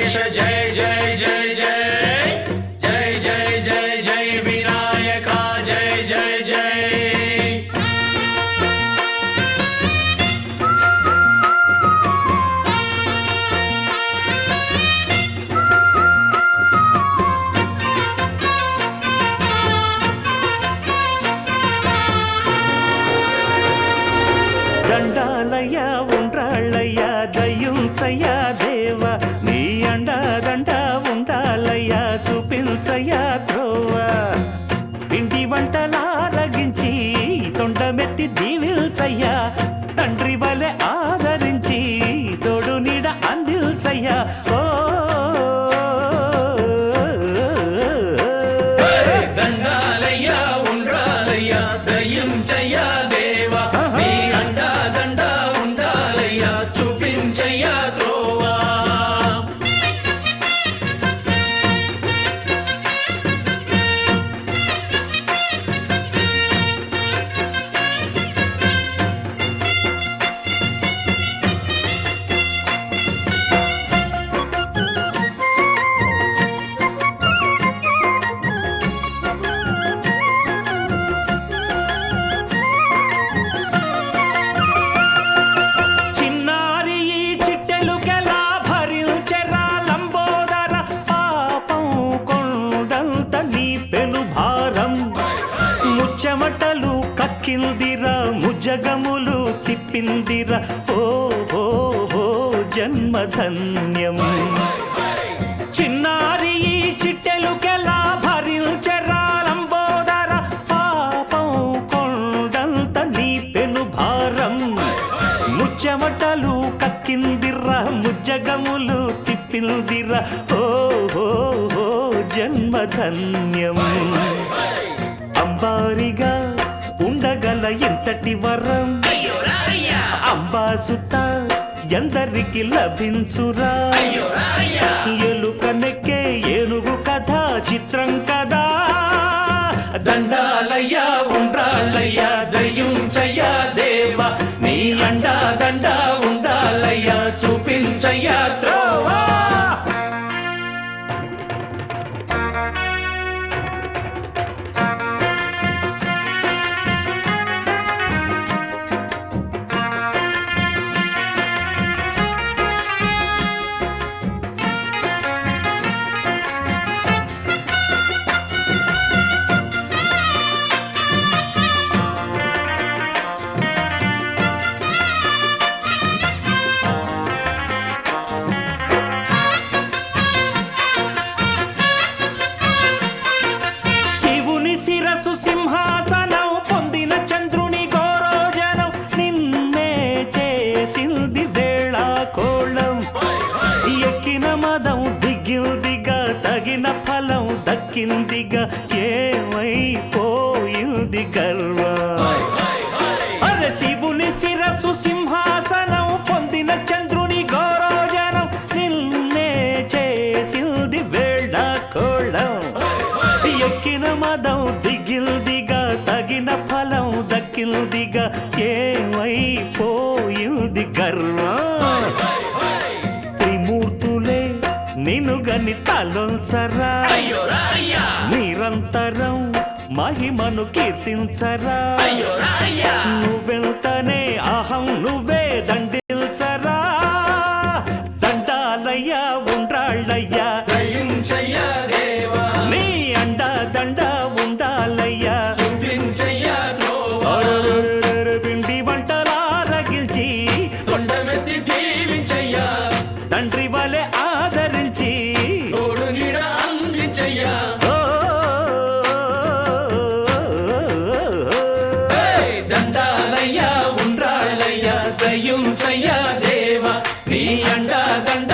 गणेश जय जय जय जय जय जय जय जय विनायका जय जय जय దండాలయ్య ఉండ్రాళ్ళయ్య దయ్యుంచయ్య దేవ నీ అండ దండ ఉండాలయ్య చూపించయ్య త్రోవ పిండి వంటలారగించి తొండమెత్తి దీవిల్చయ్య తండ్రి వలె ఆదరించి తోడు నీడ అందిల్చయ్య ఓ దండాలయ్య ఉండ్రాలయ్య దయ్యుంచయ్య దేవ నీ అండ దండ ఉండాలయ్య చూపించయ్య త్రోవా చిన్నారి ఈ చిట్టెలుకెలా భరించెరా లంబోదర పాపం కొండంత నీ పెను భారం ముచ్చమటలు కక్కిందిరా ముజగములు తిప్పిందిరా ఓ ఓ ఓ జన్మధన్యం చిన్నారి ఈ చిట్టెలుకెలా భరించెరా లంబోదర పాపం కొండంత నీ పెను భారం ముచ్చమటలు కక్కిందిరా ముజ్జగములు తిప్పిందిరా ఓ ఓ ఓ జన్మధన్యం అంబారిగా ఉండగల ఎంతటి వరం అంబాసుత ఎందరికి లభించురా ఎలుక నెక్కే ఏనుగు కథ చిత్రం కదా దండాలయ్య ఉండ్రాళ్ళయ్య దయ్యుంచయ్య దేవ నీ అండా దండ ఉండాలయ్య చూపించయ్య త్రోవా శివుని శిరసు సింహాసనం పొందిన చంద్రుని గోరోజనం నిన్నే చేసింది వేళ కోళం ఎక్కిన మదం దిగిందిగా తగిన ఫలం దక్కిందిగా ఏమైపోయింది గర్వం అరే శివుని శిరసు సింహాసనం పొందిన చంద్రుని గౌరవజనం నిన్నే చేసింది వేళ కోళం ఎక్కిన మదం దిగిల్దిగా తగిన ఫలం దక్కిల్దిగా ఏమైపోయింది గర్వం త్రిమూర్తులే నిన్నుగని తలొంచరా నిరంతరం మహిమను కీర్తించరా నువ్వెంతనే అహం నువ్వే దండిల్చరా దండాలయ్య ఉండ్రాళ్ళయ్య దయ్యుంచయ్య దేవ నీ అండ దండ ఉండాలయ్య చూపించయ్య త్రోవా పిండి వంటలారగించి కొండమెత్తి దీవించయ్య తండ్రి వలె ఆదరించి తోడు నీడ అందించయ్య దండాలయ్య ఉండ్రాళ్ళయ్య దయ్యుంచయ్య దేవ నీ అండ దండ